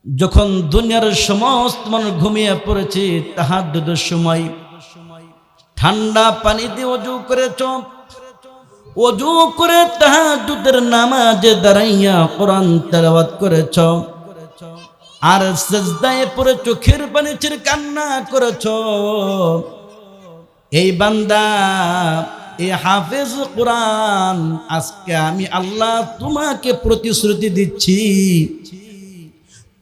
যখন দুনিয়ার সমস্ত মানুষ ঘুমিয়ে পড়েছে, তাহাজ্জুদের সময় ঠান্ডা পানি দিয়ে অজু করেছ, অজু করে তাহাজ্জুদের নামাজে দাঁড়াইয়া কোরআন তেলাওয়াত করেছ, আর সিজদায় পড়ে চোখের পানি ছেড়ে কান্না করেছ। এই বান্দা, এই হাফেজ কোরআন, আজকে আমি আল্লাহ তোমাকে প্রতিশ্রুতি দিচ্ছি,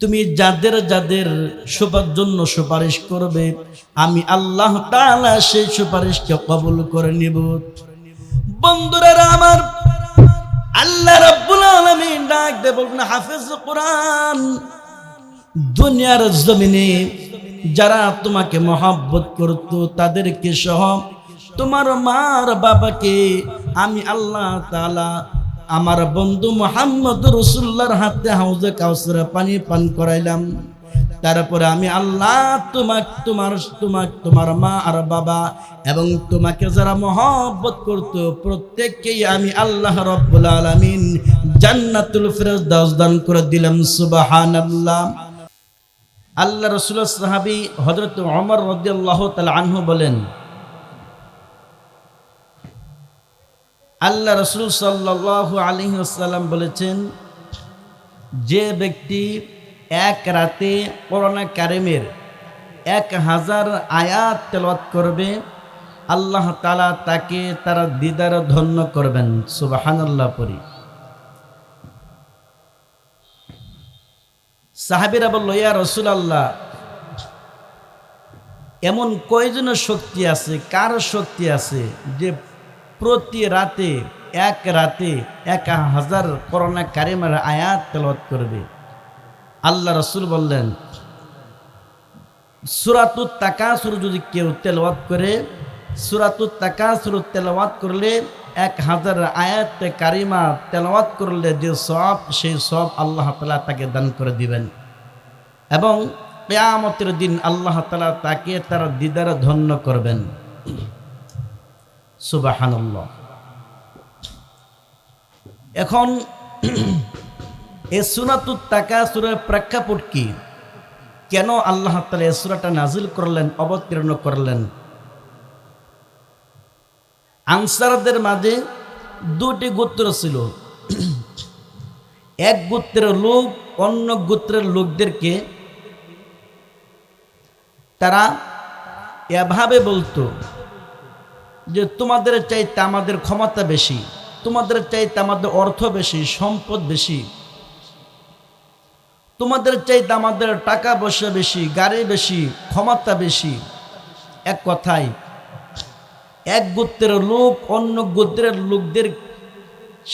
তুমি যাদের যাদের শোবার জন্য সুপারিশ করবে, আমি আল্লাহ তাআলা সেই সুপারিশকে কবুল করে নিব। বন্ধুরা আমার, আল্লাহ রাব্বুল আলামিন ডাক দিয়ে বলবেন, হাফেজ কোরআন, দুনিয়ার জমিনে যারা তোমাকে মহব্বত করত তাদেরকে সহ তোমার মার বাবাকে আমি আল্লাহ তাআলা আমার বন্ধু মুহাম্মদ রাসূলুল্লাহর হাতে হাউজে কাউসারে পানি পান করাইলাম। তারপরে আমি আল্লাহ তোমার মা আর বাবা এবং তোমাকে যারা মহব্বত করত প্রত্যেককেই আমি আল্লাহ রাব্বুল আলামিন জান্নাতুল ফিরদাউস দান করে দিলাম। সুবহানাল্লাহ। আল্লাহ রাসূলের সাহাবী হযরত ওমর রাদিয়াল্লাহু তাআলা আনহু বলেন, আল্লাহ রাসূল সাল্লাল্লাহু আলাইহি ওয়াসাল্লাম বলেছেন, যে ব্যক্তি এক রাতে কোরআনে কারিমের 1000 আয়াত তেলাওয়াত করবে, আল্লাহ তাআলা তাকে তার দিদার ধন্য করবেন। সুবহানাল্লাহ পড়ি। সাহাবীরা বলল, ইয়া রাসূলুল্লাহ, এমন কয়জনের শক্তি আছে, কার শক্তি আছে যে প্রতি রাতে এক রাতে 1000 কোরআনে কারিমের আয়াত তেলাওয়াত করবে? আল্লাহ রাসূল বললেন, সূরাতুত তাকাসুর যদি কেউ তেলাওয়াত করে, সূরাতুত তাকাসুর তেলাওয়াত করলে 1000 আয়াত কারিমা তেলাওয়াত করলে যে সওয়াব, সেই সওয়াব আল্লাহ তাআলা তাকে দান করে দিবেন এবং কিয়ামতের দিন আল্লাহ তাআলা তাকে তার দিদারে ধন্য করবেন। সুবহানাল্লাহ। এখন এই সূরাতুত তাকাসুরের প্রেক্ষাপট কি? কেন আল্লাহ তাআলা এই সূরাটা নাজিল করলেন, অবতীর্ণ করলেন? আনসারদের মাঝে দুটি গোত্র ছিল। এক গোত্রের লোক অন্য গোত্রের লোকদেরকে তারা এভাবে বলতো যে তোমাদের চাইতে আমাদের ক্ষমতা বেশি, তোমাদের চাইতে আমাদের অর্থ বেশি, সম্পদ বেশি, তোমাদের চাইতে আমাদের টাকা পয়সা বেশি, গাড়ি বেশি, ক্ষমতা বেশি। এক কথায় এক গোত্রের লোক অন্য গোত্রের লোকদের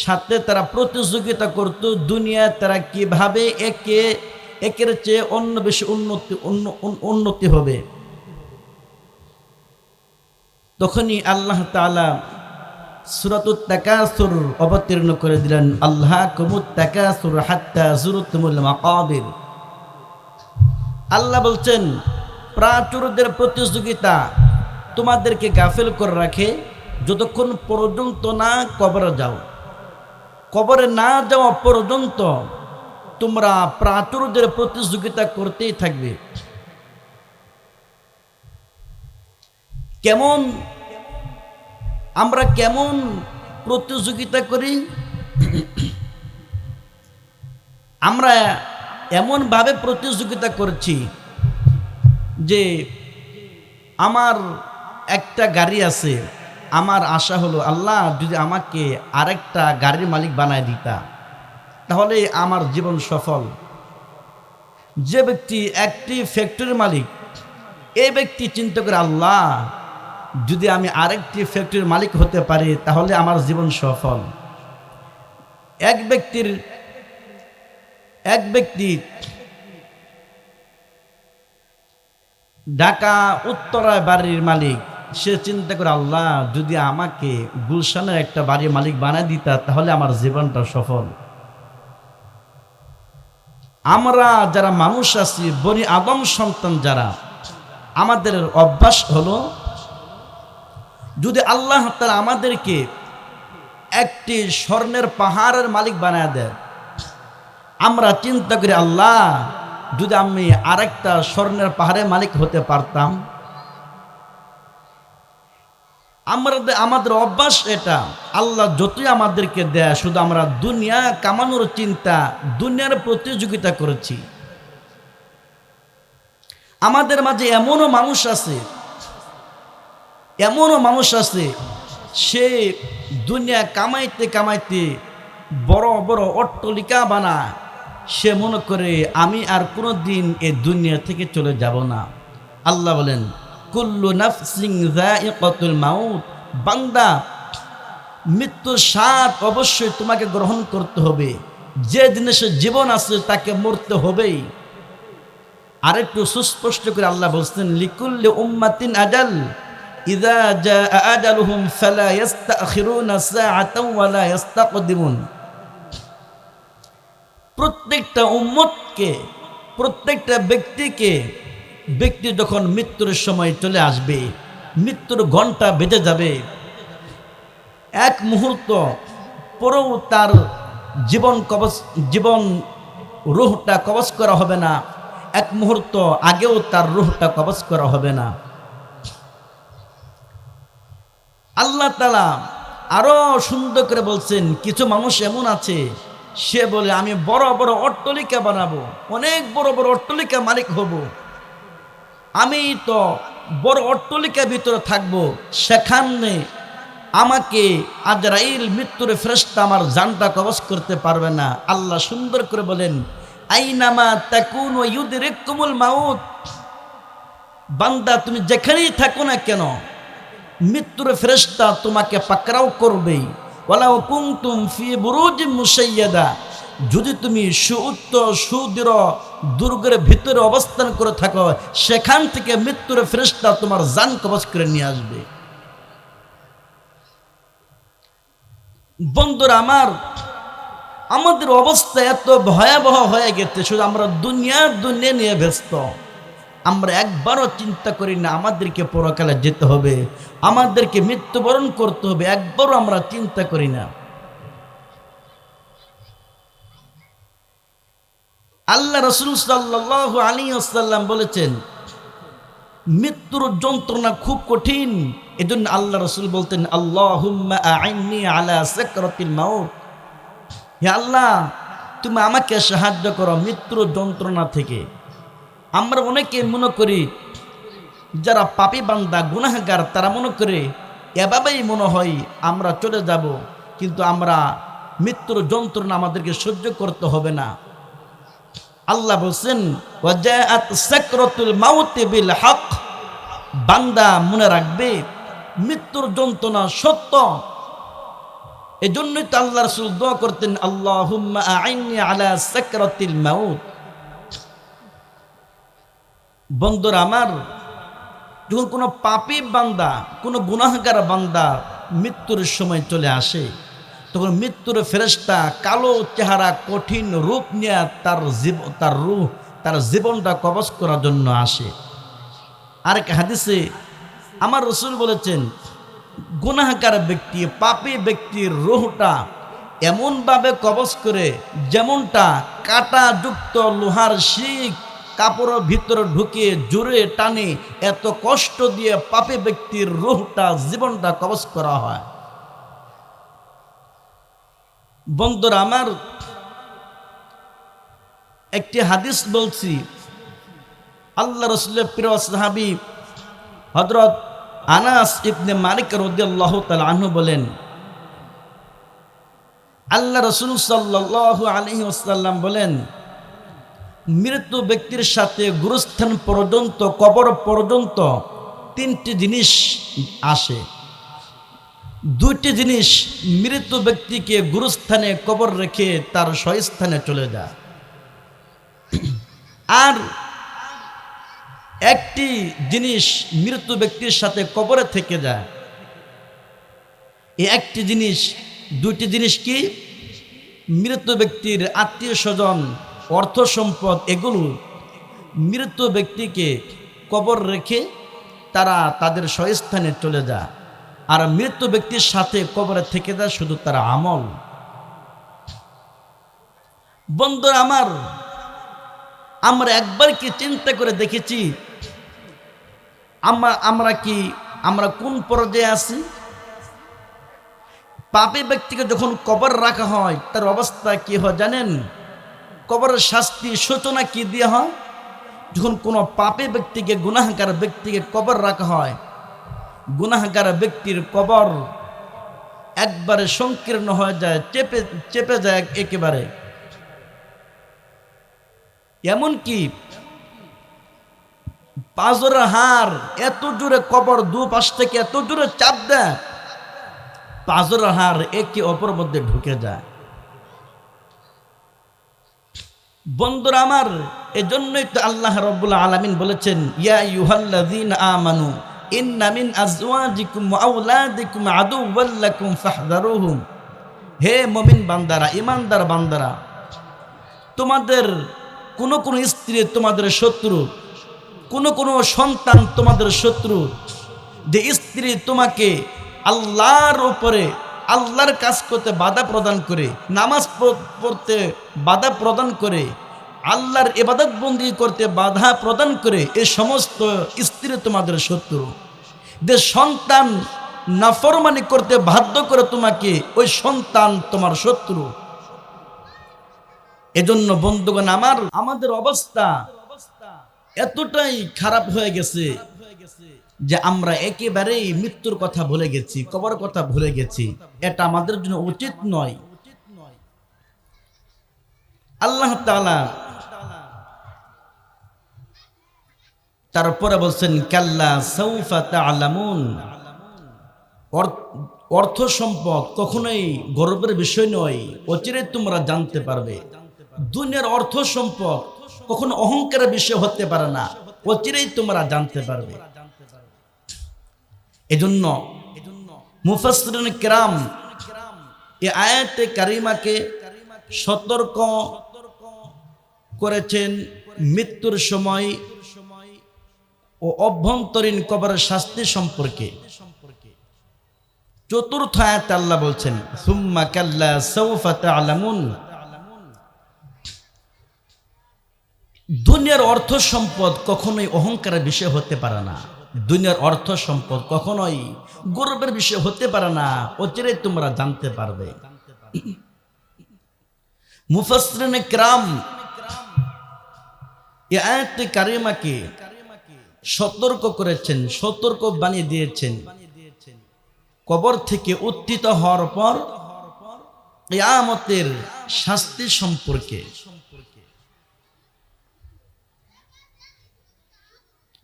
সাথে তারা প্রতিযোগিতা করত, দুনিয়ায় তারা কিভাবে একের চেয়ে অন্য বেশি উন্নতি হবে। তখনই আল্লাহ তাআলা সূরাতুত তাকাসুর অবতীর্ণ করে দিলেন, আল্লাহকুমুত তাকাসুর হাত্তা যুরতুমুল মাকাবির। আল্লাহ বলছেন, প্রাচুর্যের প্রতিযোগিতা তোমাদেরকে গাফেল করে রাখে যতক্ষণ পর্যন্ত না কবরে যাও। কবরে না যাওয়া পর্যন্ত তোমরা প্রাচুর্যের প্রতিযোগিতা করতেই থাকবে। আমরা কেমন প্রতিযোগিতা করি? আমরা এমনভাবে প্রতিযোগিতা করছি যে আমার একটা গাড়ি আছে, আমার আশা হলো আল্লাহ যদি আমাকে আরেকটা গাড়ির মালিক বানায় দিতা তাহলে আমার জীবন সফল। যে ব্যক্তি একটি ফ্যাক্টরির মালিক, এই ব্যক্তি চিন্তা করে আল্লাহ যদি আমি আরেকটি ফ্যাক্টরির মালিক হতে পারি তাহলে আমার জীবন সফল। এক ব্যক্তি ঢাকা উত্তরায় বাড়ির মালিক, সে চিন্তা করে আল্লাহ যদি আমাকে গুলশানের একটা বাড়ির মালিক বানায় দিতা তাহলে আমার জীবনটা সফল। আমরা যারা মানুষ আছি, বনি আদম সন্তান যারা, আমাদের অভ্যাস হলো যদি আল্লাহ তাআলা আমাদেরকে একটি স্বর্ণের পাহাড়ের মালিক বানায় দেয়, আমরা চিন্তা করি আল্লাহ যদি আমি আরেকটা স্বর্ণের পাহাড়ের মালিক হতে পারতাম। আমাদের অভ্যাস এটা, আল্লাহ যতই আমাদেরকে দেয় শুধু আমরা দুনিয়া কামানোর চিন্তা, দুনিয়ার প্রতিযোগিতা করেছি। আমাদের মাঝে এমনও মানুষ আছে সে দুনিয়া কামাইতে কামাইতে বড় বড় অট্টালিকা বানায়, সে মনে করে আমি আর কোনো দিন এই দুনিয়া থেকে চলে যাব না। আল্লাহ বলেন কুল্লু নাফসিন যায়িকাতুল মাউত, বান্দা মৃত্যুর স্বাদ অবশ্যই তোমাকে গ্রহণ করতে হবে। যে জিনিসের জীবন আছে তাকে মরতে হবেই। আরেকটু সুস্পষ্ট করে আল্লাহ বলছেন লিকুল্লি উম্মাতিন আজাল ইযা জাআ আজালুহুম ফালা ইস্তাখিরুনা সাআতাও ওয়ালা ইস্তাকদিমুন। প্রত্যেকটা উম্মতকে, প্রত্যেকটা ব্যক্তি যখন মৃত্যুর সময় চলে আসবে, মৃত্যুর ঘন্টা বেজে যাবে, এক মুহূর্ত পরেও তার জীবন রূহটা কবজ করা হবে না, এক মুহূর্ত আগেও তার রূহটা কবজ করা হবে না। আল্লাহ তাআলা আরো সুন্দর করে বলছেন, কিছু মানুষ এমন আছে সে বলে আমি বড় বড় অট্টালিকা বানাবো, অনেক বড় বড় অট্টালিকা মালিক হব, আমি তো বড় অট্টালিকার ভিতরে থাকবো, সেখানে আমাকে আজরাইল মৃত্যুর ফেরেশতা আমার জানটা কবজ করতে পারবে না। আল্লাহ সুন্দর করে বলেন আইনামা তাকুনু ইউদরিকুমুল মাউত, বান্দা তুমি যেখানেই থাকো না কেন মৃত্যুর ফেরেশতা তোমাকে পাকড়াও করবেই। ওয়ালাউ কুনতুম ফি বুরুজিম মুশাইয়াদা, যদি তুমি সুউচ্চ সুদৃঢ় দুর্গের ভিতরে অবস্থান করে থাকো, সেখান থেকে মৃত্যুর ফেরেশতা তোমার জান কবজ করে নিয়ে আসবে। বন্ধুরা আমার, আমাদের অবস্থা এত ভয়াবহ হয়ে গেছে, শুধু আমরা দুনিয়া নিয়ে ব্যস্ত। আমরা একবারও চিন্তা করি না আমাদেরকে পরকালে যেতে হবে, আমাদেরকে মৃত্যুবরণ করতে হবে, একবারও আমরা চিন্তা করি না। আল্লাহ রাসূল সাল্লাল্লাহু আলাইহি ওয়াসাল্লাম বলেছেন মৃত্যুর যন্ত্রণা খুব কঠিন। এজন্য আল্লাহ রাসূল বলতেন আল্লাহুম্মা আইন্নি আলা সাকরাতিল মাউত, হে আল্লাহ তুমি আমাকে সাহায্য করো মৃত্যুর যন্ত্রণা থেকে। আমরা অনেকে মনে করি যারা পাপী বান্দা গুনাহগার, তারা মনে করে এভাবেই মনে হয় আমরা চলে যাব, কিন্তু আমরা মৃত্যুর যন্ত্রণা আমাদেরকে সহ্য করতে হবে না। আল্লাহ বলছেন ওয়াজাআত সাকরাতুল মাউতি বিল হক, বান্দা মনে রাখবে মৃত্যুর যন্ত্রণা সত্য। এজন্যই তো আল্লাহ রাসূল দোয়া করতেন আল্লাহুম্মা আইন্নি আলা সাকরাতিল মাউত। বন্ধুরা আমার, যখন কোনো পাপী বান্দা, কোনো গুনাহগার বান্দা মৃত্যুর সময় চলে আসে, তখন মৃত্যুর ফেরেশতা কালো চেহারা কঠিন রূপ নিয়ে তার জীবনটা কবজ করার জন্য আসে। আরেক হাদিসে আমার রাসূল বলেছেন গুনাহগার ব্যক্তি, পাপী ব্যক্তির রূহটা এমনভাবে কবজ করে যেমনটা কাঁটাযুক্ত লোহার শিক কাপড়ের ভিতরে ঢুকিয়ে জোরে টানে, এত কষ্ট দিয়ে পাপী ব্যক্তির রূহটা, জীবনটা কবজ করা হয়। বন্ধুরা আমার, একটি হাদিস বলছি, আল্লাহ রাসূলের প্রিয় সাহাবী হযরত আনাস ইবনে মালিক রাদিয়াল্লাহু তাআলা আনহু বলেন আল্লাহ রাসূল সাল্লাল্লাহু আলাইহি ওয়াসাল্লাম বলেন মৃত ব্যক্তির সাথে গুরুস্থান পর্যন্ত, কবর পর্যন্ত তিনটি জিনিস আসে। দুইটি জিনিস মৃত ব্যক্তিকে গুরুস্থানে কবর রেখে তার স্বস্থানে চলে যায়, আর একটি জিনিস মৃত ব্যক্তির সাথে কবরে থেকে যায়। এই একটি জিনিস, দুইটি জিনিস কি? মৃত ব্যক্তির আত্মীয় স্বজন, অর্থ সম্পদ, এগুলো মৃত ব্যক্তিকে কবর রেখে তারা তাদের স্বস্থানে চলে যায়, আর মৃত ব্যক্তির সাথে কবরে থেকে যায় শুধু তার আমল। বন্ধুরা আমার, আমরা একবার কি চিন্তা করে দেখেছি আমরা কোন পর্যায়ে আছি? পাপী ব্যক্তিকে যখন কবর রাখা হয় তার অবস্থা কি হয় জানেন? কবরের শাস্তি সূচনা কি দিয়ে হয়? যখন কোনো পাপী ব্যক্তিকে, গুনাহগার ব্যক্তিকে কবর রাখা হয়, গুনাহগার ব্যক্তির কবর একবারে সংকীর্ণ হয়ে যায়, চেপে যায় একেবারে। এমনকি পাঁজরের হাড় এত জোরে কবর দুপাশ থেকে এত জোরে চাপ দেয়, পাঁজরের হাড় একে অপর মধ্যে ঢুকে যায়। বন্ধুরা আমার, এজন্যই তো আল্লাহ রাব্বুল আলামিন বলেছেন, ইয়া আইয়ুহাল্লাযীনা আমানু ইন্না মিন আজওয়াজিকুম ওয়া আওলাদিকুম আদুওয়াল লাকুম ফাহযারুহুম। হে মুমিন বান্দারা, ঈমানদার বান্দারা, তোমাদের কোন স্ত্রী তোমাদের শত্রু, কোন সন্তান তোমাদের শত্রু। যে স্ত্রী তোমাকে আল্লাহর উপরে, আল্লাহর কাজ করতে বাধা প্রদান করে, নামাজ পড়তে বাধা প্রদান করে, আল্লাহর ইবাদত বন্দেগী করতে বাধা প্রদান করে, এই সমস্ত স্ত্রী তোমাদের শত্রু। যে সন্তান নাফরমানি করতে বাধ্য করে তোমাকে, ওই সন্তান তোমার শত্রু। এজন্য বন্ধুগণ আমার, আমাদের অবস্থা এতটাই খারাপ হয়ে গেছে যে আমরা একেবারেই মৃত্যুর কথা ভুলে গেছি, কবর কথা ভুলে গেছি। এটা আমাদের জন্য উচিত নয়। আল্লাহ তাআলা তারপরে বলছেন, কাল্লা সাউফা তা'লামুন। অর্থ সম্পদ কখনোই গর্বের বিষয় নয়, অচিরে তোমরা জানতে পারবে। দুনিয়ার অর্থ সম্পদ কখনো অহংকারের বিষয় হতে পারে না, অচিরেই তোমরা জানতে পারবে। এজন্য মুফাসসিরিন কিরাম এই আয়াতে কারিমাকে সতর্ক করেছেন মৃত্যুর সময় ও অভ্যন্তরীণ কবরের শাস্তি সম্পর্কে। চতুর্থ আয়াতে আল্লাহ বলছেন, সুম্মা কাল্লা সাউফা তা'লামুন। দুনিয়ার অর্থ সম্পদ কখনোই অহংকারের বিষয় হতে পারে না, দুনিয়ার অর্থ সম্পদ কখনোই গর্বের বিষয় হতে পারে না, অচিরে তোমরা জানতে পারবে। মুফাসসিরিনে কিরাম এই আয়াতে কারিমাকে সতর্ক করেছেন, সতর্ক বানিয়ে দিয়েছেন কবর থেকে উত্থিত হওয়ার পর কিয়ামতের শাস্তি সম্পর্কে।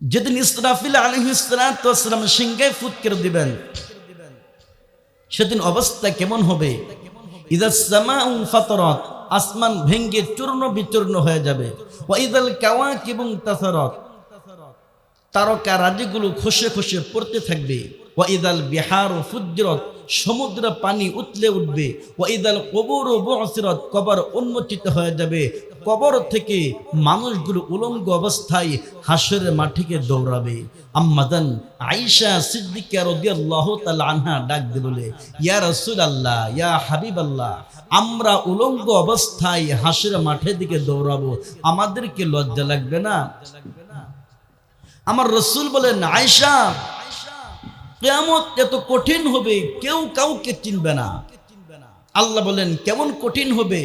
যেদিন ইসরাফিল আলাইহিস সালাতু ওয়াস সালাম সিংহে ফুৎকার দিবেন, সেদিন অবস্থা কেমন হবে? ইযাস সামাউ ফাতারাত, আসমান ভেঙে চূর্ণ বিচূর্ণ হয়ে যাবে। ওয়া ইযাল কাওয়াকিবু তাসারাত, তারকা রাজিগুলো খসে খসে পড়তে থাকবে। ওয়া ইযাল বিহারু ফুজ্জিরাত, সমুদ্র পানি উতলে উঠবে। ওয়া ইযাল কুবুরু বু'সিরাত, কবর উন্মোচিত হয়ে যাবে। কবর থেকে মানুষগুলো উলঙ্গ অবস্থায় হাসরের মাঠে দৌড়াবে। আম্মাজান আয়েশা সিদ্দিকা রাদিয়াল্লাহু তাআলা আনহা ডাক দিয়ে বলে, ইয়া রাসূলুল্লাহ, ইয়া হাবিবাল্লাহ, আমরা উলঙ্গ অবস্থায় হাসরের মাঠের দিকে দৌড়াবো, আমাদেরকে লজ্জা লাগবে না? আমার রাসূল বলেন, আয়েশা, কিয়ামত এত কঠিন হবে কেউ কাউকে চিনবে না। আল্লাহ বলেন, কেমন কঠিন হবে?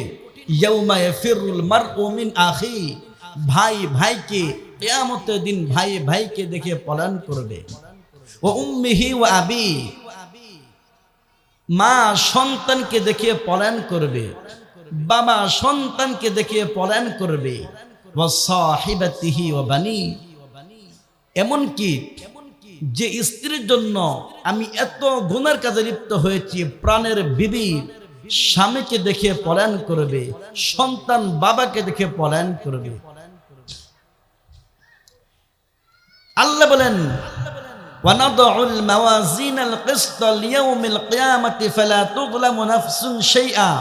ইয়াউমা ইয়াফিরুল মারউ মিন আখি, ভাই ভাইকে, কিয়ামতের দিন ভাই ভাইকে দেখে পলায়ন করবে। ওয়া উম্মিহি ওয়া আবি, মা সন্তানকে দেখে পলায়ন করবে, বাবা সন্তানকে দেখে পলায়ন করবে। ওয়া সাহিবাতিহি ওয়া বানি, এমনকি যে স্ত্রীর জন্য আমি এত গুনার কাজে লিপ্ত হয়েছি, প্রাণের বিবি স্বামীকে দেখে পলায়ন করবে, সন্তান বাবাকে দেখে পলায়ন করবে। আল্লাহ বলেন, ওয়ানাদউল মাওয়াজিনাল কিসতা লিয়াউমিল কিয়ামাতি ফালা তুযলামু নাফসুন শাইআ,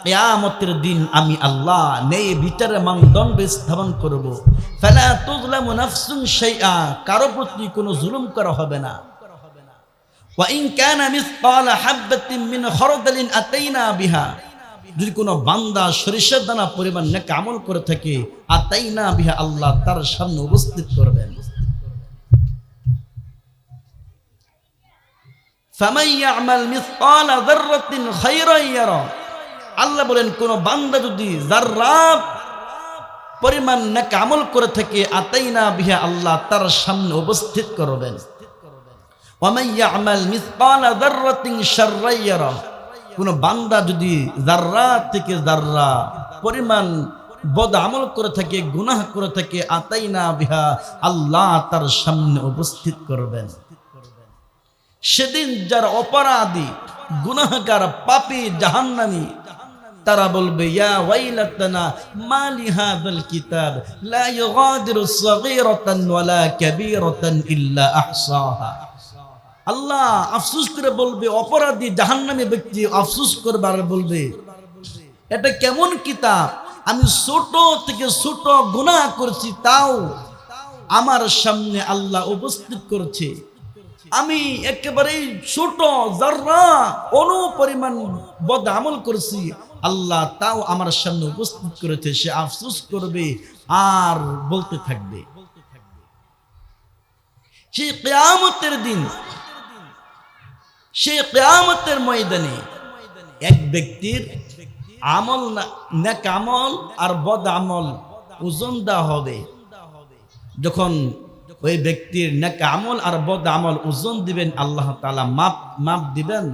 কিয়ামতের দিন আমি আল্লাহ ন্যায় বিচারের মানদণ্ড স্থাপন করব। ফালা তুযলামু নাফসুন শাইআ, কারো প্রতি কোনো জুলুম করা হবে না। ওয়া ইন কানা মিসকালা হাববাতিন মিন খারদালিন আতাইনা বিহা, যদি কোনো বান্দা সরিষার দানা পরিমাণ নেক আমল করে থাকে আতাইনা বিহা, আল্লাহ তার সামনে উপস্থিত করবেন। ফামান ইয়ামাল মিসকালা যাররাতিন খায়রান ইয়ারা, আল্লাহ বলেন কোন বান্দা যদি যাররা পরিমাণ নেক আমল করে থাকে আতাইনা বিহা, আল্লাহ তার সামনে উপস্থিত করবেন। ওয়া মান ইয়ামাল মিসকালা যাররাতিন শাররান ইয়ারা, কোন বান্দা যদি যাররা থেকে যাররা পরিমাণ বদ আমল করে থাকে, গুনাহ করে থাকে আতাইনা বিহা, আল্লাহ তার সামনে উপস্থিত করবেন। সেদিন যারা অপরাধী, গুনাহগার, পাপী, জাহান্নামী, তারা বলবে ইয়া ওয়াইলাতানা মা লিহাযাল কিতাব লা ইউগাদিরু সাগীরাতান ওয়ালা কাবীরাতান ইল্লা আহসাহা। আল্লাহ আফসোস করে বলবে, অপরাধী জাহান্নামী ব্যক্তি আফসোস করবার বলবে, এটা কেমন কিতাব, আমি ছোট থেকে ছোট গুনাহ করেছি তাও আমার সামনে আল্লাহ উপস্থিত করছে। আমি একেবারেই ছোট যাররা অনু পরিমাণ বদ আমল করেছি, আল্লাহ তাও আমার সামনে উপস্থিত করেছে। সে আফসোস করবে আর বলতে থাকবে। সেই কিয়ামতের দিন, সেই কিয়ামতের ময়দানে এক ব্যক্তির আমল, নেক আমল আর বদ আমল ওজন দেওয়া হবে। যখন ওই ব্যক্তির নেক আমল আর বদ আমল ওজন দিবেন, আল্লাহ তাআলা মাপ দিবেন,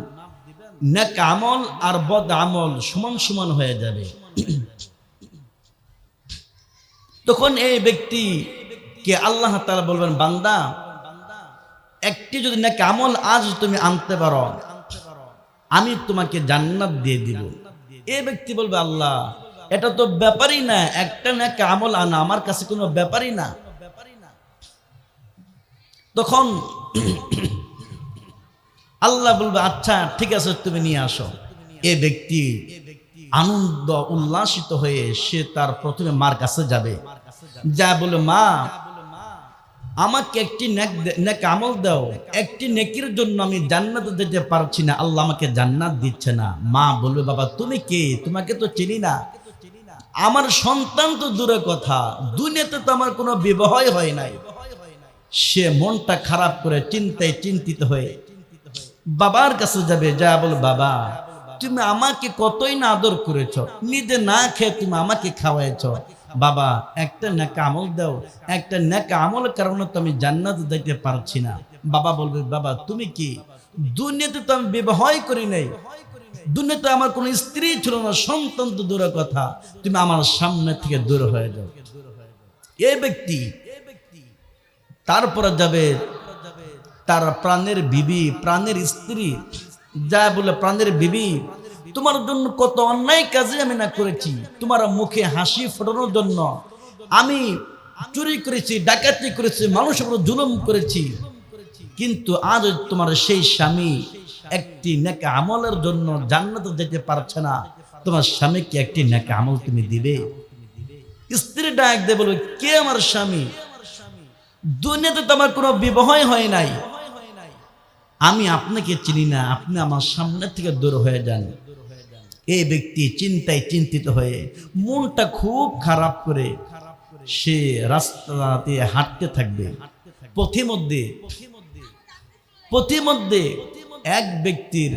নেক আমল আর বদ আমল সমান সমান হয়ে যাবে। তখন এই ব্যক্তিকে আল্লাহ তাআলা বলবেন, বান্দা একটি যদি নেক আমল আজ তুমি আনতে পারো, আমি তোমাকে জান্নাত দিয়ে দিব। এই ব্যক্তি বলবে, আল্লাহ এটা তো ব্যাপারই না, একটা নেক আমল আনা আমার কাছে কোনো ব্যাপারই না। তখন আল্লাহ বলবে, আচ্ছা ঠিক আছে, তুমি নিয়ে আসো। এই ব্যক্তি আনন্দ উল্লাসিত হয়ে সে তার প্রথমে মার কাছে যাবে, যা বলে, মা আমাকে একটি নেক আমল দাও, একটি নেকির জন্য আমি জান্নাতে যেতে পারছি না, আল্লাহ আমাকে জান্নাত দিচ্ছে না। মা বলবে, বাবা তুমি কে, তোমাকে তো চিনি না, আমার সন্তান তো দূরের কথা, দুনিয়াতে তো আমার কোনো বিবাহই হয় নাই। সে মনটা খারাপ করে চিন্তায় চিন্তিত হয়ে বাবার কাছে যাবে, যা বল, বাবা তুমি আমাকে কতই না আদর করেছ, নিজে না খেয়ে তুমি আমাকে খাওয়াইছ, বাবা একটা নেক আমল দাও, একটা নেক আমলের কারণে তো আমি জান্নাতে যেতে পারছি না। বাবা বলবে, বাবা তুমি কি, দুনিয়াতে তো আমি বিবাহই করি নাই, দুনিয়াতে আমার কোনো স্ত্রী ছিল না, সন্তান তো দূরের কথা, তুমি আমার সামনে থেকে দূর হয়ে যাও। এই ব্যক্তি তারপরে যাবে তার প্রাণের বিবি, প্রাণের স্ত্রী, যা বলে, প্রাণের বিবি তোমার জন্য কত অন্যায় কাজে আমি না করেছি, তোমার মুখে হাসি ফোটানোর জন্য আমি চুরি করেছি, ডাকাতি করেছি, মানুষের উপর জুলুম করেছি, কিন্তু আজ তোমার সেই স্বামী একটি নেক আমলের জন্য জান্নাতে যেতে পারছে না, তোমার স্বামীকে একটি নেক আমল তুমি দিবে? স্ত্রী ডাক দিয়ে বলবে, কে আমার স্বামী? দুনিয়াতে তো আমার কোনো বিবাহই হয় নাই, আমি আপনাকে চিনি না, আপনি আমার সামনে থেকে দূর হয়ে যান। এই ব্যক্তি চিন্তায় চিন্তিত হয়ে মনটা খুব খারাপ করে সে রাস্তাতে হাঁটতে থাকবে। পথিমধ্যে এক ব্যক্তির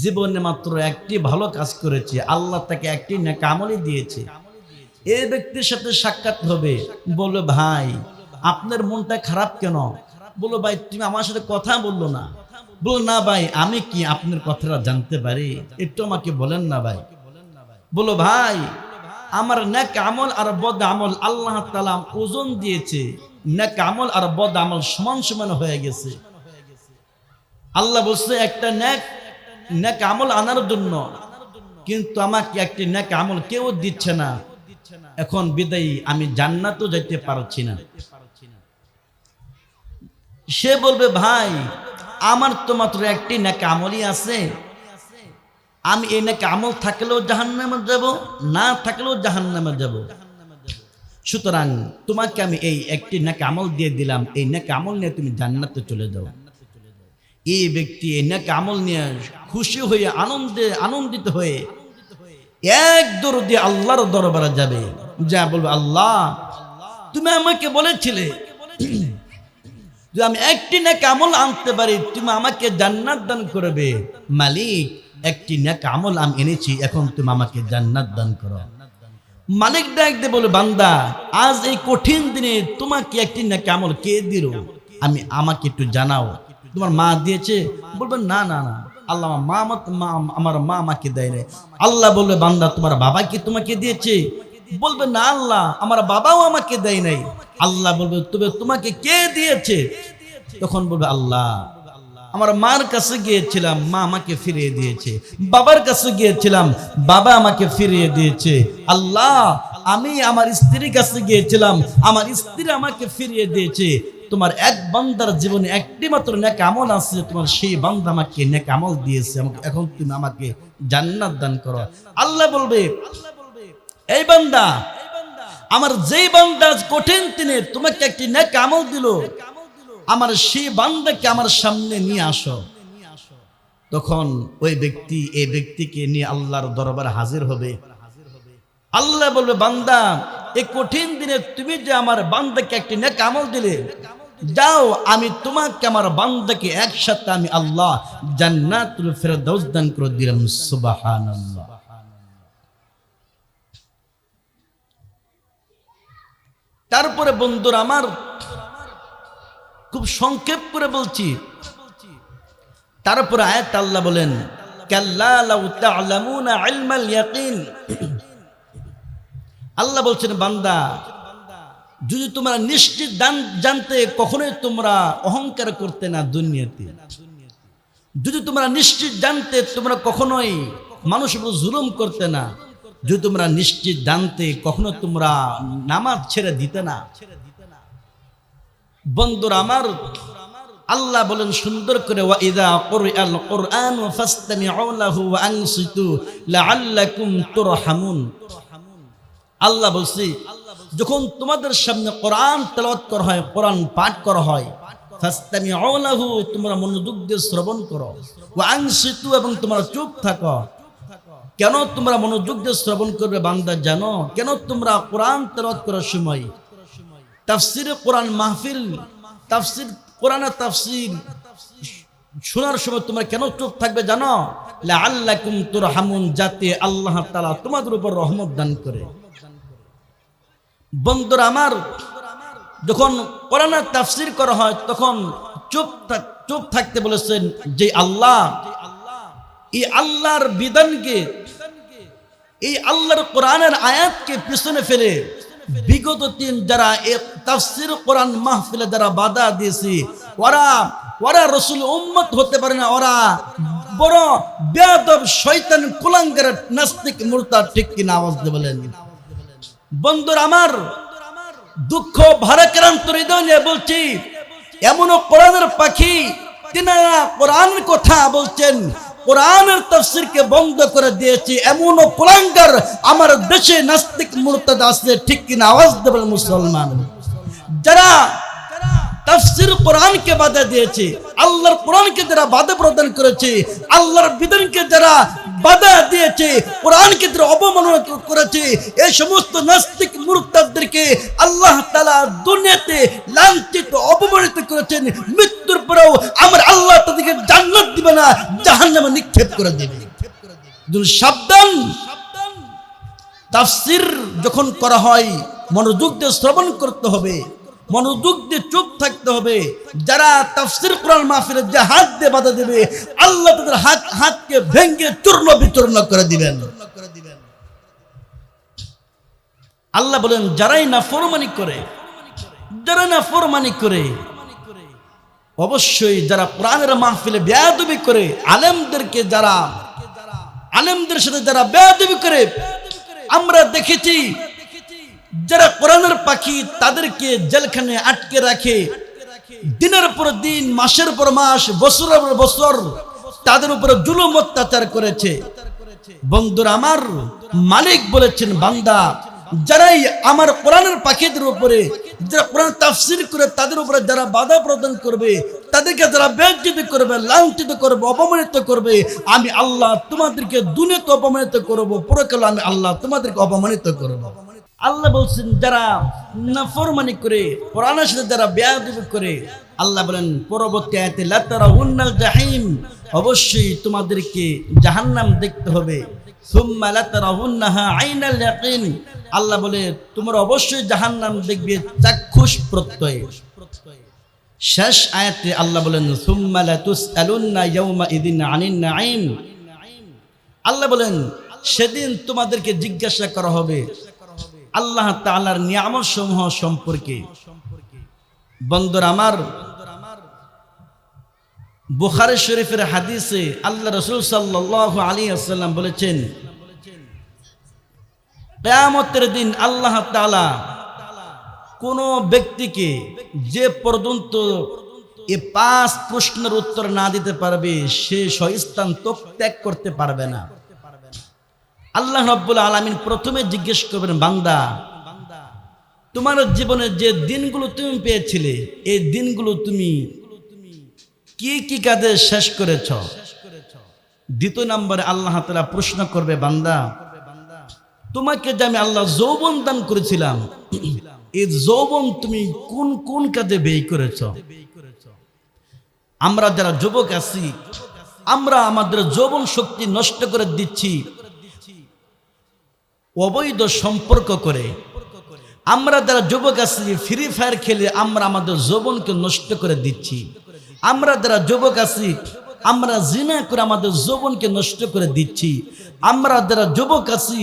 জীবনে মাত্র একটি ভালো কাজ করেছে, আল্লাহ তাকে একটি নেক আমলই দিয়েছে। এই ব্যক্তির সাথে সাক্ষাৎ হবে, বলবে, ভাই আপনার মনটা খারাপ কেন? বলো, ভাই তুমি আমার সাথে কথা বললো না। বলো, না ভাই আমি কি আপনার কথাটা জানতে পারি, একটু আমাকে বলেন না ভাই। বলো, ভাই আমার নেক আমল আর বদ আমল আল্লাহ তাআলা ওজন দিয়েছে, নেক আমল আর বদ আমল সমান সমান হয়ে গেছে। আল্লাহ বলছে একটা নেক আমল আনার জন্য, কিন্তু আমাকে একটি নেক আমল কেউ দিচ্ছে না, এখন বিদায়ী আমি জান্নাতও যেতে পারছি না। সে বলবে, ভাই আমার তো মাত্র একটি নেক আমলই আছে, আমি এই নেক আমল থাকলেও জাহান্নামে যাব, না থাকলেও জাহান্নামে যাব, সুতরাং তোমাকে আমি এই একটি নেক আমল দিয়ে দিলাম, এই নেক আমল নিয়ে তুমি জান্নাতে চলে যাও। এই ব্যক্তি এই নেক আমল নিয়ে খুশি হয়ে আনন্দিত হয়ে এক দৌড় দিয়ে আল্লাহর দরবারে যাবে, যা বলবে আল্লাহ তুমি আমাকে বলেছিলে যে আমি একটি নেক আমল আনতে পারি তুমি আমাকে জান্নাত দান করবে। মালিক একটি নেক আমল আমি এনেছি, এখন তুমি আমাকে জান্নাত দান করো। মালিক ডাক দিয়ে বলে বান্দা আজ এই কঠিন দিনে তোমাকে একটি নেক আমল কে দিল, আমাকে একটু জানাও। তোমার মা দিয়েছে? বলবেন না না না আল্লাহ আমার মা আমাকে দেয় নাই। আল্লাহ বলবে বান্দা তোমার বাবা কি তোমাকে দিয়েছে? বলবে না আল্লাহ আমার বাবাও আমাকে দেয় নাই। আল্লাহ বলবে তবে তোমাকে কে দিয়েছে? তখন বলবে আল্লাহ আমার মার কাছে গিয়েছিলাম, মা আমাকে ফিরিয়ে দিয়েছে। বাবার কাছে গিয়েছিলাম, বাবা আমাকে ফিরিয়ে দিয়েছে। আল্লাহ আমি আমার স্ত্রীর কাছে গিয়েছিলাম, আমার স্ত্রী আমাকে ফিরিয়ে দিয়েছে। তোমার এক বান্দার জীবনে একটি মাত্র নেক আমল আছে, তোমার সেই বান্দা আমাকে নেক আমল দিয়েছে, এখন তুমি আমাকে জান্নাত দান করো। আল্লাহ বলবে এই বান্দা আমার যেই বান্দা কঠিন দিনে তোমাকে একটি নেক আমল দিল, আমার সেই বান্দাকে আমার সামনে নিয়ে আসো। তখন ওই ব্যক্তি এই ব্যক্তিকে নিয়ে আল্লাহর দরবারে হাজির হবে। আল্লাহ বলবে বান্দা এই কঠিন দিনে তুমি যে আমার বান্দাকে একটি নেক আমল দিলে, যাও আমি তোমাকে আমার বান্দাকে একসাথে আমি আল্লাহ জান্নাতুল ফেরদাউস দান করে দিলাম। সুবহানাল্লাহ। তারপরে বন্ধুরা আমার খুব সংক্ষেপ করে বলছি, তারপরে আয়াত আল্লাহ বলেন কাল্লা লাউ তা'লামুনা ইলমাল ইয়াকিন। আল্লাহ বলছেন বান্দা যদি তোমরা নিশ্চিত জানতে কখনোই তোমরা অহংকার করতে না দুনিয়াতে। যদি তোমরা নিশ্চিত জানতে তোমরা কখনোই মানুষের উপর জুলুম করতে না। যদি তোমরা নিশ্চিত জানতে কখনো তোমরা নামাজ ছেড়ে দিতে না। বন্ধুরা আমার আল্লাহ বলেন সুন্দর করে ওয়া ইযা কুরআল কুরআন ফাসতামিউ লাহু ওয়া আনসিতু লাআল্লাকুম তুরহামুন। আল্লাহ বলছি যখন তোমাদের সামনে কোরআন তেলাওয়াত করা হয়, কোরআন পাঠ করা হয়, ফাসতামিউ লাহু তোমরা মনোযোগ দিয়ে শ্রবণ করো, ওয়া আনসিতু এবং তোমরা চুপ থাকো। কেন তোমরা মনোযোগ দিয়ে শ্রবণ করবে বান্দা জানো? কেন তোমরা কোরআন তেলাওয়াত করার সময় তাফসিরে কোরআন মাহফিল কোরআনের তাফসির শোনার সময় তোমরা কেন চুপ থাকবে জানো? লাআল্লাকুম তুরহামুন, যাতে আল্লাহ তাআলা তোমাদের উপর রহমত দান করে। বন্ধুরা আমার যখন কোরআনের তাফসির করা হয় তখন চুপ থাকতে বলেছেন যে আল্লাহ এই আল্লাহর বিধানকে, এই আল্লাহর কোরআনের আয়াতকে পিছনে ফেলে বিগত দিন যারা তাফসির কোরআন মাহফিলে যারা বাধা দিয়েছে ওরা রাসূল উম্মত হতে পারে না, ওরা বড় বেয়াদব শয়তান কুলাঙ্গার নাস্তিক মুরতাদ। ঠিক কি না? আওয়াজ দিয়ে বলেন। বন্ধুরা আমার দুঃখ ভারাক্রান্ত হৃদয় নিয়ে বলছি, এমনও কোরআনের পাখি তিনারা কোরআনের কথা বলছেন, কোরআনের তাফসীরকে বন্ধ করে দিয়েছে, এমনও কুলাঙ্গার আমার দেশে নাস্তিক মুরতাদ আছে। ঠিক কিনা? আওয়াজ দেবেন মুসলমান। যারা তাফসীর কোরআনকে বাধা দিয়েছে, আল্লাহর কোরআনকে যারা বাধা প্রদান করেছে, আল্লাহর বিধানকে যারা বাধা দিয়েছে, কোরআনকে যারা অবমাননা করেছে, এই সমস্ত নাস্তিক মুরতাদদেরকে আল্লাহ তাআলা দুনিয়াতে লাঞ্ছিত অপমানিত করেছেন। মৃত্যুর পরেও আমার আল্লাহ তাদেরকে জান্নাত দিবে না, জাহান্নামে নিক্ষেপ করে দেবে। সাবধান। তাফসীর যখন করা হয় মনোযোগ দিয়ে শ্রবণ করতে হবে, মনোযোগ দিয়ে চুপ থাকতে হবে। যারা তাফসীর কোরআন মাহফিলে যে হাত দিয়ে বাধা দেবে, আল্লাহ তাদের হাতকে ভেঙে চূর্ণ বিচূর্ণ করে দিবেন। আল্লাহ বলেন যারাই নাফরমানি করে, অবশ্যই যারা কোরআনের মাহফিলে বেয়াদবি করে, আলেমদের সাথে যারা বেয়াদবি করে, আমরা দেখেছি যারা কোরআনের পাখি তাদেরকে জেলখানে আটকে রাখে, দিনের পর দিন, মাসের পর মাস, বছরের পর বছর তাদের উপরে জুলুম অত্যাচার করেছে। বন্ধুরা আমার মালিক বলেছেন বান্দা যারাই আমার কোরআনের পাখিদের উপরে, যারা কোরআন তাফসীর করে তাদের উপরে যারা বাধা প্রদান করবে, তাদেরকে যারা বেইজ্জতি করবে, লাঞ্ছিত করবে, অপমানিত করবে, আমি আল্লাহ তোমাদেরকে দুনিয়াতে অপমানিত করব, পরকালে আমি আল্লাহ তোমাদেরকে অপমানিত করব। আল্লাহ বলছেন যারা নাফরমানি করে, কোরআনের সাথে যারা বেয়াদবি করে, আল্লাহ বলেন পরবর্তী আয়াতে লা তারাউন্নাল জাহিম, অবশ্যই তোমাদেরকে জাহান্নাম দেখতে হবে। সুম্মা লা তারাউন্নাহা আইনাল ইয়াকিন, আল্লাহ বলে তোমরা অবশ্যই জাহান্নাম দেখবে চাক্ষুষ প্রত্যয়। শেষ আয়াতে আল্লাহ বলেন সুম্মা লা তুসআলুন্না ইয়াওমা ইযিন আনিন নাঈম, আল্লাহ বলেন সেদিন তোমাদেরকে জিজ্ঞাসা করা হবে আল্লাহ তাআলার নিয়ামত সমূহ সম্পর্কে। বন্ধুরা আমার, বুখারী শরীফের হাদিসে আল্লাহ রাসূল সাল্লাল্লাহু আলাইহি ওয়াসাল্লাম বলেছেন কিয়ামতের দিন আল্লাহ তাআলা কোন ব্যক্তিকে যে পর্যন্ত এই 5 প্রশ্নের উত্তর না দিতে পারবে সে স্থান ত্যাগ করতে পারবে না। আল্লাহ রাব্বুল আলামিন প্রথমে জিজ্ঞেস করবেন, বান্দা তোমার জীবনে যে দিনগুলো তুমি পেয়েছিলে এই দিনগুলো তুমি কি কি কাজে শেষ করেছ? দ্বিতীয় নম্বরে আল্লাহ তাআলা প্রশ্ন করবে, বান্দা তোমাকে যে আমি আল্লাহ যৌবন দান করেছিলাম এই যৌবন তুমি কোন কোন কাজে ব্যয় করেছ? আমরা যারা যুবক আছি আমরা আমাদের যৌবন শক্তি নষ্ট করে দিচ্ছি অবৈধ সম্পর্ক করে। আমরা যারা যুবক আছি ফ্রি ফায়ার খেলে আমরা আমাদের যৌবনকে নষ্ট করে দিচ্ছি। আমরা যারা যুবক আছি আমরা জিনা করে আমাদের যৌবনকে নষ্ট করে দিচ্ছি। আমরা যারা যুবক আছি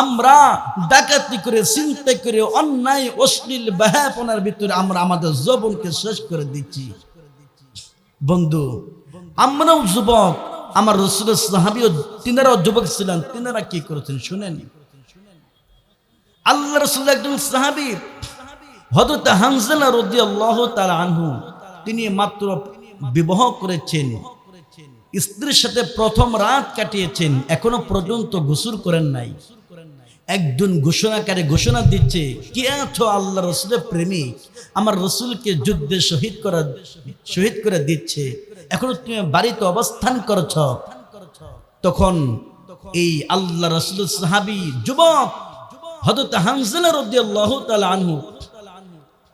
আমরা ডাকাতি করে, ছিনতাই করে, অন্যায় অশ্লীল বেহায়াপনার ভিতরে আমরা আমাদের যৌবনকে শেষ করে দিচ্ছি। বন্ধু, আমরাও যুবক, আমার রাসূলের সাহাবীও তিনারাও যুবক ছিলেন, তিনারা কি করেছেন শুনেন। আল্লাহ রাসূল একজন সাহাবী হযরত হানজালা রাদিয়াল্লাহু তাআলা আনহু, তিনি মাত্র বিবাহ করেছেন, স্ত্রীর সাথে প্রথম রাত কাটিয়েছেন, এখনো পর্যন্ত গোসল করেন নাই। একজন ঘোষণাকারী ঘোষণা দিচ্ছে, কে আছো আল্লাহ রাসূলের প্রেমিক, আমার রাসূলকে যুদ্ধে শহীদ করে দিচ্ছে, এখনো তুমি বাড়িতে অবস্থান করছ। তখন এই আল্লাহ রাসূলের সাহাবী যুবক হযরত হানজালা রাদিয়াল্লাহু তাআলা আনহু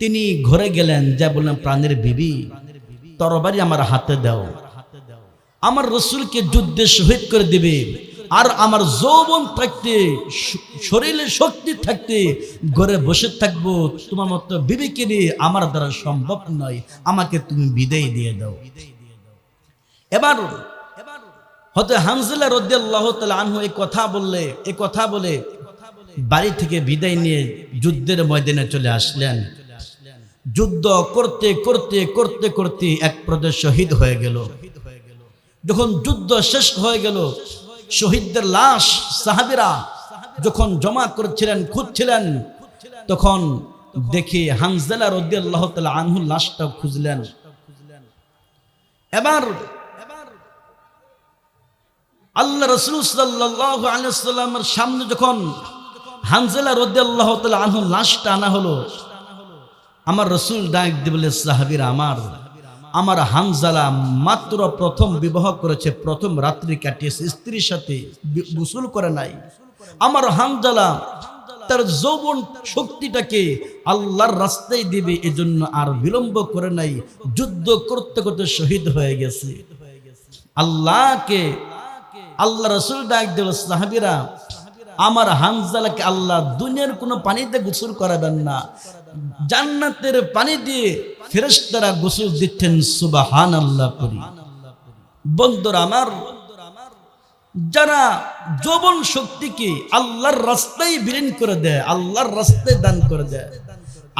তিনি ঘরে গেলেন, যা বললেন, প্রাণের বিবি তরবারি আমার হাতে দাও, আমার রাসূলকে যুদ্ধে শহীদ করে দিবে, আর আমার যৌবন থাকতে, শরীরে শক্তি থাকতে ঘরে বসে থাকবো, তোমার মতো বিবিকে নিয়ে আমার দ্বারা সম্ভব নয়, আমাকে তুমি বিদায় দিয়ে দাও। এবার হযরত হানজালা রাদিয়াল্লাহু তাআলা আনহু এই কথা বলে বাড়ি থেকে বিদায় নিয়ে যুদ্ধের ময়দানে চলে আসলেন। যুদ্ধ করতে করতে করতে করতে এক পর্যায়ে শহীদ হয়ে গেল। যখন যুদ্ধ শেষ হয়ে গেল, শহীদদের লাশ সাহাবীরা যখন জমা করছিলেন, খুঁজছিলেন, তখন দেখি হানজালা রাদিয়াল্লাহু তাআলা আনহু লাশটা খুঁজলেন। এবার আল্লাহ রাসূল সাল্লাল্লাহু আলাইহি ওয়াসাল্লামের সামনে যখন হানজালা রাদিয়াল্লাহু তাআলা আনহু লাশটা আনা হলো, আমার রাসূল ডাক দিয়ে বলে, সাহাবীরা আমার হানজালা মাত্র প্রথম বিবাহ করেছে, প্রথম রাত্রি কাটিয়েছে, স্ত্রীর সাথে গোসল করে নাই। আমার হানজালা তার যৌবন শক্তিটাকে আল্লাহর রাস্তায় দিবে, এজন্য আর বিলম্ব করে নাই, যুদ্ধ করতে করতে শহীদ হয়ে গেছে। আল্লাহ রাসূল ডাক দিল, সাহাবীরা আমার হানজালাকে আল্লাহ দুনিয়ার কোনো পানিতে গোসল করাবেন না, জান্নাতের পানি দিয়ে ফেরেশতারা গোসল দিচ্ছেন, সুবহানাল্লাহ পড়ি। বন্ধুরা আমার, যারা যৌবন শক্তিকে আল্লাহর রাস্তায় বিলীন করে দেয়, আল্লাহর রাস্তায় দান করে দেয়,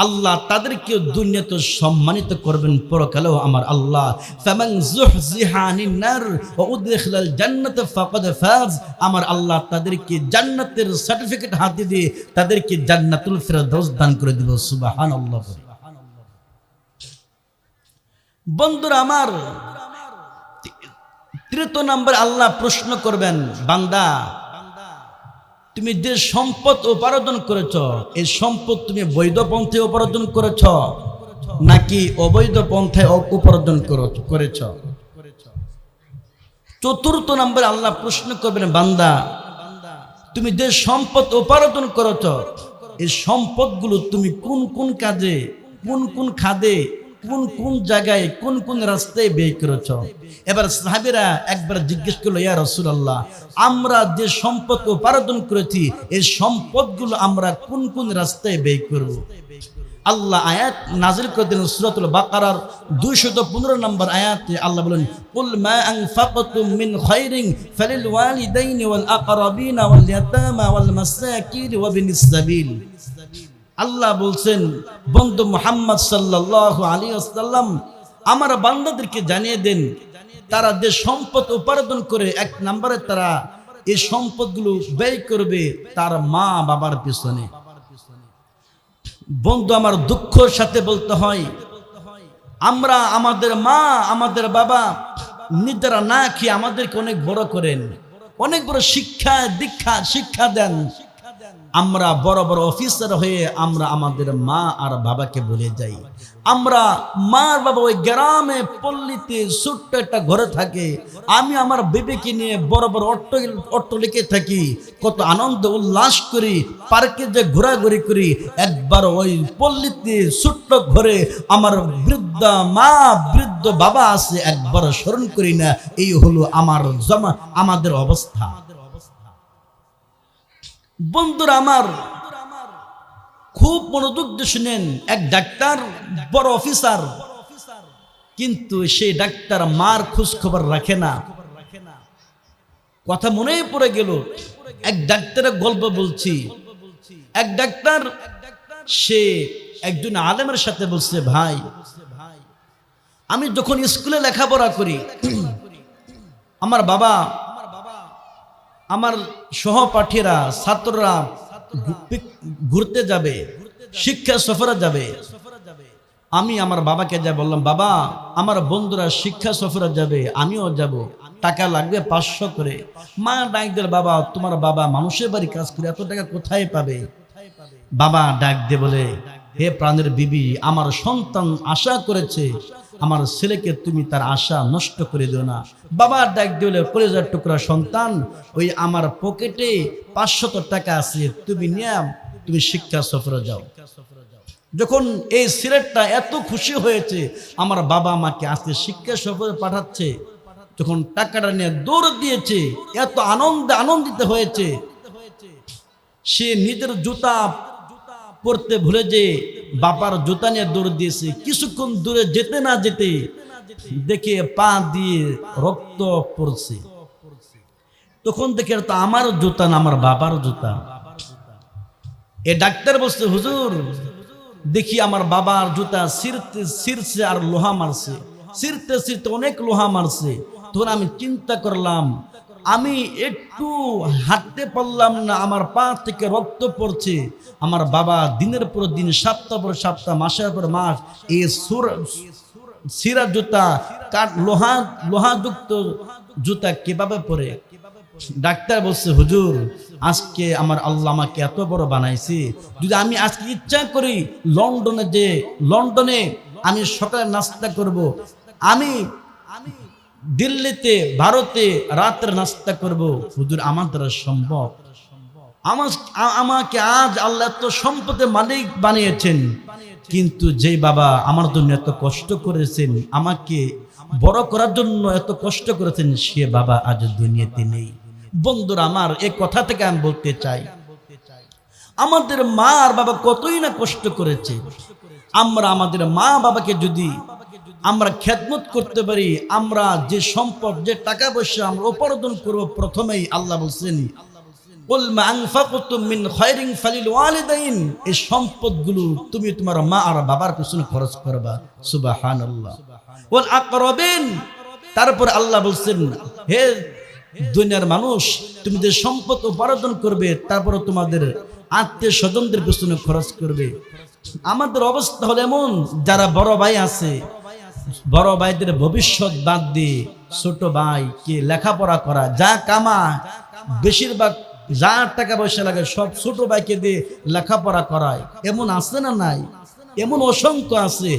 আল্লাহ তাদেরকে দুনিয়াতে সম্মানিত করবেন, পরকালেও আমার আল্লাহ ফামান যুহজিহা আনিন নার ওয়া উদখিলাল জান্নাতা ফাকাদ ফাজ, আমার আল্লাহ তাদেরকে জান্নাতের সার্টিফিকেট হাতে দিয়ে তাদেরকে জান্নাতুল ফিরদাউস দান করে দিব, সুবহানাল্লাহ। বন্ধুরা আমার, তৃতীয় নম্বরে আল্লাহ প্রশ্ন করবেন, বান্দা তুমি যে সম্পদ উপার্জন করেছ, এই সম্পদ তুমি বৈধ পন্থায় উপার্জন করেছ নাকি অবৈধ পন্থায় উপার্জন করেছ? চতুর্থ নম্বরে আল্লাহ প্রশ্ন করবেন, বান্দা তুমি যে সম্পদ উপার্জন করেছ, এই সম্পদগুলো তুমি কোন কোন কাজে, কোন কোন খাদে, কোন কোন জায়গায়, কোন কোন রাস্তায় ব্যয় করেছ? এবার সাহাবীরা একবার জিজ্ঞেস করলো, ইয়া রাসূলুল্লাহ, আমরা যে সম্পদ উপার্জন করেছি এই সম্পদগুলো আমরা কোন কোন রাস্তায় ব্যয় করব? আল্লাহ আয়াত নাযিল করে দিলেন সূরাতুল বাকারার 215 নম্বর আয়াতে। আল্লাহ বলেন, কুল মা আনফাকতুম মিন খায়রিন ফালিল ওয়ালিদাইনি ওয়াল আকরাবিনা ওয়াল ইয়াতামা ওয়াল মাসাকিন ওয়া বিনিস সাবিল। আল্লাহ বলছেন, বন্ধু মুহাম্মদ সাল্লাল্লাহু আলাইহি ওয়াসাল্লাম আমার বান্দাদেরকে জানিয়ে দেন, তারা যে সম্পদ উপার্জন করে এক নম্বরে তারা এই সম্পদগুলো ব্যয় করবে তার মা বাবার পিছনে। বন্ধু আমার দুঃখের সাথে বলতে হয়, আমরা আমাদের মা আমাদের বাবা নিজেরা না খেয়ে আমাদেরকে অনেক বড় করেন, অনেক বড় শিক্ষা দেন। আমরা বড় বড় অফিসার হয়ে আমরা আমাদের মা আর বাবাকে বলে যাই। আমরা মা আর বাবা ওই গ্রামে পল্লীতে ছোট্ট একটা ঘরে থাকে, আমি আমার বেবিকে নিয়ে বড় বড় অট্টালিকে থাকি, কত আনন্দ উল্লাস করি, পার্কে যে ঘোরাঘুরি করি। একবার ওই পল্লীতে ছোট্ট ঘরে আমার বৃদ্ধ মা বৃদ্ধ বাবা আছে, একবার স্মরণ করি না। এই হলো আমাদের অবস্থা। বন্ধুরা আমার, খুব মনোযোগ দিয়ে শুনেন। এক ডাক্তার, বড় অফিসার, কিন্তু সেই ডাক্তার মার খোঁজ খবর রাখে না। কথা মনে পড়ে গেল, এক ডাক্তারের গল্প বলছি। এক ডাক্তার সে একজন আলেমের সাথে বলছে, ভাই আমি যখন স্কুলে লেখাপড়া করি, আমার বাবা, আমার সহপাঠীরা, ছাত্ররা ঘুরতে যাবে, শিক্ষা সফরে যাবে। আমি আমার বাবাকে যা বললাম, বাবা আমার বন্ধুরা শিক্ষা সফরে যাবে, আমিও যাব, টাকা লাগবে 500 করে। মা ডাক দিল, বাবা তোমার বাবা মানুষের বাড়ি কাজ করে, এত টাকা কোথায় পাবে? বাবা ডাক দিয়ে বলে, হে প্রাণের বিবি, আমার সন্তান আশা করেছে, আমার ছেলেকে তুমি তার আশা নষ্ট করে দিও না। বাবা ডাক দিলে, কলেজার টুকরা সন্তান, ওই আমার পকেটে 500 টাকা আছে, তুমি শিক্ষা সফরে যাও। যখন এই ছেলেটা এত খুশি হয়েছে, আমার বাবা আমাকে আজকে শিক্ষা সফরে পাঠাচ্ছে, যখন টাকাটা নিয়ে দৌড় দিয়েছে, এত আনন্দিত হয়েছে, সে নিজের জুতা পরতে ভুলে যে বাবার জুতা নিয়ে দৌড় দিয়েছে। কিছুক্ষণ দূরে যেতে না যেতে দেখে পা দিয়ে রক্ত পড়ছে। তখন দেখে তো আমার জুতা না, আমার বাবার জুতা। এ ডাক্তার বলছে, হুজুর দেখি আমার বাবার জুতা ছিঁড়ছে আর লোহা মারছে, ছিঁড়তে অনেক লোহা মারছে। তখন আমি চিন্তা করলাম, আমি একটু হাঁটতে পারলাম না, আমার পা থেকে রক্ত পড়ছে। আমার বাবা দিনের পর দিন, সপ্তাহ পর সপ্তাহ, মাসের পর মাস এই ছিঁড়া জুতা, লোহাযুক্ত জুতা কিভাবে পরে? ডাক্তার বলছে, হুজুর আজকে আমার আল্লাহ আমাকে এত বড় বানাইছে, যদি আমি আজকে ইচ্ছা করি লন্ডনে আমি সকালে নাস্তা করব, আমি দিল্লিতে ভারতে রাতের নাস্তা করব, হুজুর আমার দ্বারা সম্ভব? আমাকে আজ আল্লাহ এত সম্পদের মালিক বানিয়েছেন, কিন্তু যে বাবা আমার জন্য এত কষ্ট করেছেন, আমাকে বড় করার জন্য এত কষ্ট করেছেন, সে বাবা আজ দুনিয়াতে নেই। বন্ধুরা আমার, এই কথা থেকে আমি বলতে চাই, আমাদের মা আর বাবা কতই না কষ্ট করেছে। আমরা আমাদের মা বাবাকে যদি আমরা খেদমত করতে পারি, আমরা যে সম্পদ, যে টাকা পয়সা আমরা উপার্জন করব, প্রথমেই আল্লাহ বলছেন, কুল মা আনফাকতুম মিন খায়রিন ফালিল ওয়ালিদাইন, এই সম্পদগুলো তুমি তোমার মা আর বাবার পিছনে খরচ করবা। সুবহানাল্লাহ। ওয়াল আকরাবিন, তারপর আল্লাহ বলছেন, হে দুনিয়ার মানুষ, তুমি যে সম্পদ উপার্জন করবে তারপর তোমাদের আত্মীয় স্বজনদের পিছনে খরচ করবে। আমাদের অবস্থা হলো এমন, যারা বড় ভাই আছে, বড় ভাইদের ভবিষ্যৎ বাদ দিয়ে ছোট ভাইকে লেখাপড়া করা, যা কামা বেশিরভাগ যা টাকা পয়সা লাগে সব ছোট ভাইকে দিয়ে লেখাপড়া করায়, এমন আছে না নাই? এমন অসংখ্য আছে।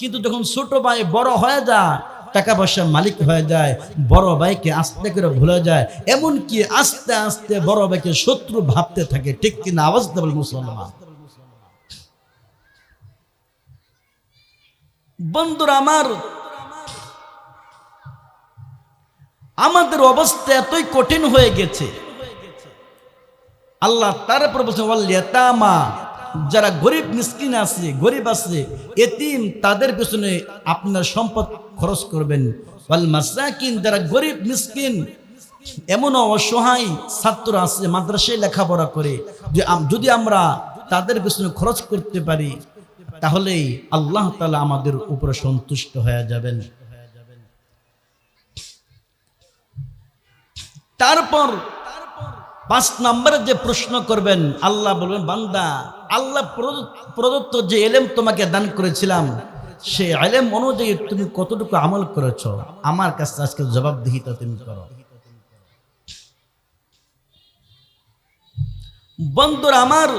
কিন্তু যখন ছোট ভাই বড় হয়ে যায়, টাকা পয়সার মালিক হয়ে যায়, বড় ভাইকে আস্তে করে ভুলে যায়, এমনকি আস্তে আস্তে বড় ভাইকে শত্রু ভাবতে থাকে। ঠিক কিনা? আওয়াজ দেবেন মুসলমান। বন্ধুরা আমার, আমাদের অবস্থা এতই কঠিন হয়ে গেছে, আল্লাহ তারপর বলছেন ওয়াল ইয়াতামা, যারা গরিব মিসকিন আছে, গরিব আছে, এতিম, তাদের পেছনে আপনার সম্পদ খরচ করবেন। ওয়াল মাসাকিন, যারা গরিব মিসকিন, এমনও অসহায় ছাত্র আছে মাদ্রাসায় লেখাপড়া করে, যে যদি আমরা তাদের পেছনে খরচ করতে পারি তাহলেই আল্লাহ তাআলা আমাদের উপরে সন্তুষ্ট হয়ে যাবেন। তারপর 5 নম্বরে যে প্রশ্ন করবেন, আল্লাহ বলবেন বান্দা, আল্লাহ প্রদত্ত যে ইলম তোমাকে দান করেছিলাম, সেই ইলম অনুযায়ী তুমি কতটুকু আমল করেছো, আমার কাছে আজকে জবাবদিহিতা তুমি করো। বন্ধুরা আমার,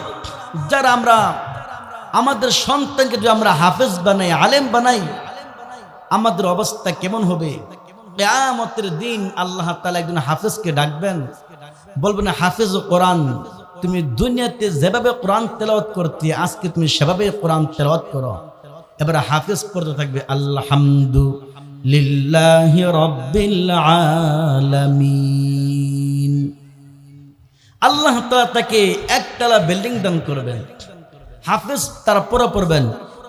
যারা আমরা আমাদের সন্তানকে যদি আমরা হাফেজ বানাই, আলেম বানাই, আমাদের অবস্থা কেমন হবে? কিয়ামতের দিন আল্লাহ তাআলা একজন হাফেজকে ডাকবেন, বলবেন হাফেজ কোরআন, তুমি দুনিয়াতে যেভাবে কোরআন তেলাওয়াত করতে, আজকে তুমি সেভাবে কোরআন তেলাওয়াত করো। এবার হাফেজ পড়তে থাকবে আলহামদুলিল্লাহি রাব্বিল আলামিন। আল্লাহ তাআলা তাকে একতলা বিল্ডিং দান করবেন। হাফেজ তারপরে পড়বেন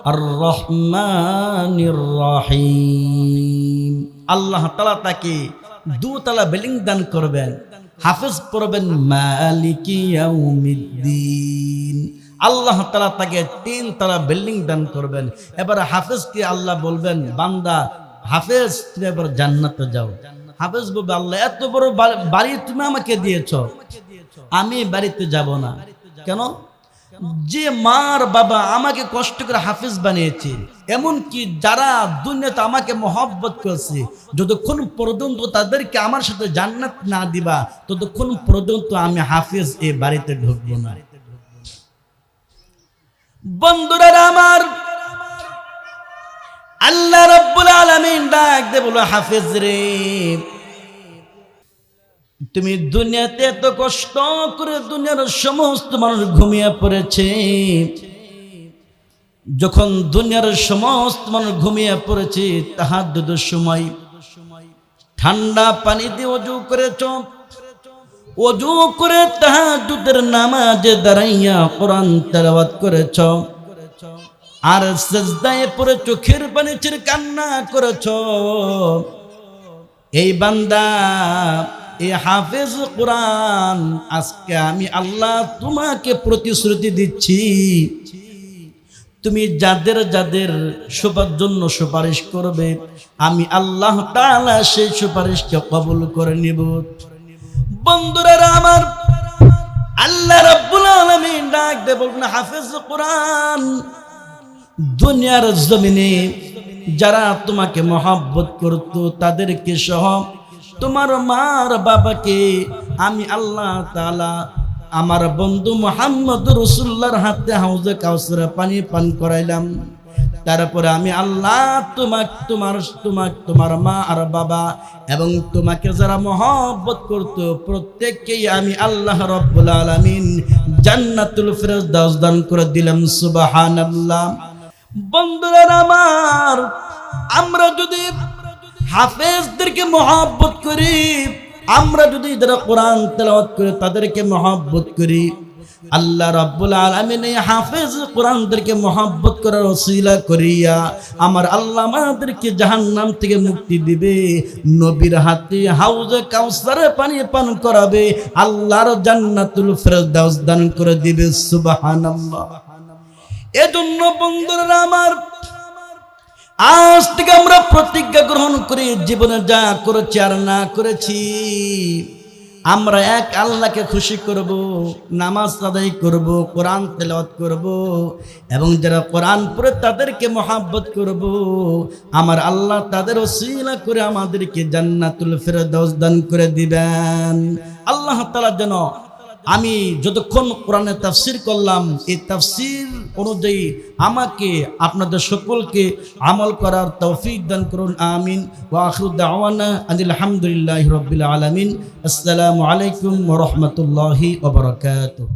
আর রহমানির রহিম। আল্লাহ তাআলা তাকে 2 তলা বিল্ডিং দান করবেন। হাফেজ পড়বেন মালিকি ইয়াউমিদ্দিন। আল্লাহ তাআলা তাকে 3 তলা বিল্ডিং দান করবেন। এবার হাফেজকে আল্লাহ বলবেন বান্দা হাফেজ, তুমি এবার জান্নাতে যাও। হাফেজ বলবে আল্লাহ এত বড় বাড়ি তুমি আমাকে দিয়েছো, আমি বাড়িতে যাব না। কেন? যে মার বাবা আমাকে কষ্ট করে হাফেজ বানিয়েছে, এমনকি যারা দুনিয়াতে আমাকে মহব্বত করেছে, যতক্ষণ পর্যন্ত তাদেরকে আমার সাথে জান্নাত না দিবা, ততক্ষণ পর্যন্ত আমি হাফেজ এই বাড়িতে ঢুকবো না। বন্ধুরা আমার, আল্লাহ রাব্বুল আলামিন ডাক দে বলো হাফেজ রে, তুমি দুনিয়াতে এত কষ্ট করে, দুনিয়ার সমস্ত মানুষ ঘুমিয়ে পড়েছে, যখন দুনিয়ার সমস্ত মানুষ ঘুমিয়ে পড়েছে, তাহাজ্জুদের সময় ঠান্ডা পানি দিয়ে ওযু করেছ, ওযু করে তাহাজ্জুদের নামাজে দাঁড়াইয়া কোরআন তেলাওয়াত করেছ, আর সিজদায় পড়ে চোখের পানি ছেড়ে কান্না করেছ। এই বান্দা, এই হাফেজ কোরআন, আজকে আমি আল্লাহ তোমাকে প্রতিশ্রুতি দিচ্ছি, তুমি যাদের যাদের জন্য সুপারিশ করবে, আমি আল্লাহ তাআলা সেই সুপারিশকে কবুল করে নিব। বন্ধুরা আমার, আল্লাহ রাব্বুল আলামিন ডাক দিয়ে বলবেন হাফেজ কোরআন, দুনিয়ার জমিনে যারা তোমাকে মহব্বত করত, তাদেরকে সহ তোমার মার বাবাকে আমি আল্লাহ তাআলা আমার বন্ধু মুহাম্মদ রাসূলুল্লাহর হাতে হাউজে কাউসারে পানি পান করাইলাম। তারপরে আমি আল্লাহ তোমার মা আর বাবা এবং তোমাকে যারা মহব্বত করত, প্রত্যেককেই আমি আল্লাহ রাব্বুল আলামিন জান্নাতুল ফিরদাউস দান করে দিলাম। সুবহানাল্লাহ। বন্ধুরা আমার, আমরা যদি হাফেজদেরকে মহব্বত করি, আমরা যদি যারা কোরআন তেলাওয়াত করে তাদেরকে মহব্বত করি, আল্লাহ রাব্বুল আলামিন এই হাফেজ কোরআনদেরকে মহব্বত করার ওসিলা করিয়া আমার আল্লাহ আমাদেরকে জাহান্নাম থেকে মুক্তি দিবে, নবীর হাতে হাউজে কাউসারে পানি পান করাবে, আল্লাহর জান্নাতুল ফিরদাউস দান করে দিবে। সুবহানাল্লাহ। এজন্য বন্ধুরা আমার, আজ থেকে আমরা প্রতিজ্ঞা গ্রহণ করি, জীবনে যা করেছি আর না করেছি, আমরা এক আল্লাহকে খুশি করব, নামাজ আদায় করব, কোরআন তেলাওয়াত করব, এবং যারা কোরআন পড়ে তাদেরকে মহব্বত করব, আমার আল্লাহ তাদের ওসিলা করে আমাদেরকে জান্নাতুল ফিরদাউস দান করে দিবেন। আল্লাহ তাআলা যেন আমি যতক্ষণ কোরআনের তাফসির করলাম, এই তাফসির অনুযায়ী আমাকে আপনাদের সকলকে আমল করার তৌফিক দান করুন, আমিন। ওয়া আখিরু দাওয়ানা আনিল হামদুলিল্লাহি রাব্বিল আলামিন। আসসালামু আলাইকুম ওয়া রাহমাতুল্লাহি ওয়া বারাকাতুহু।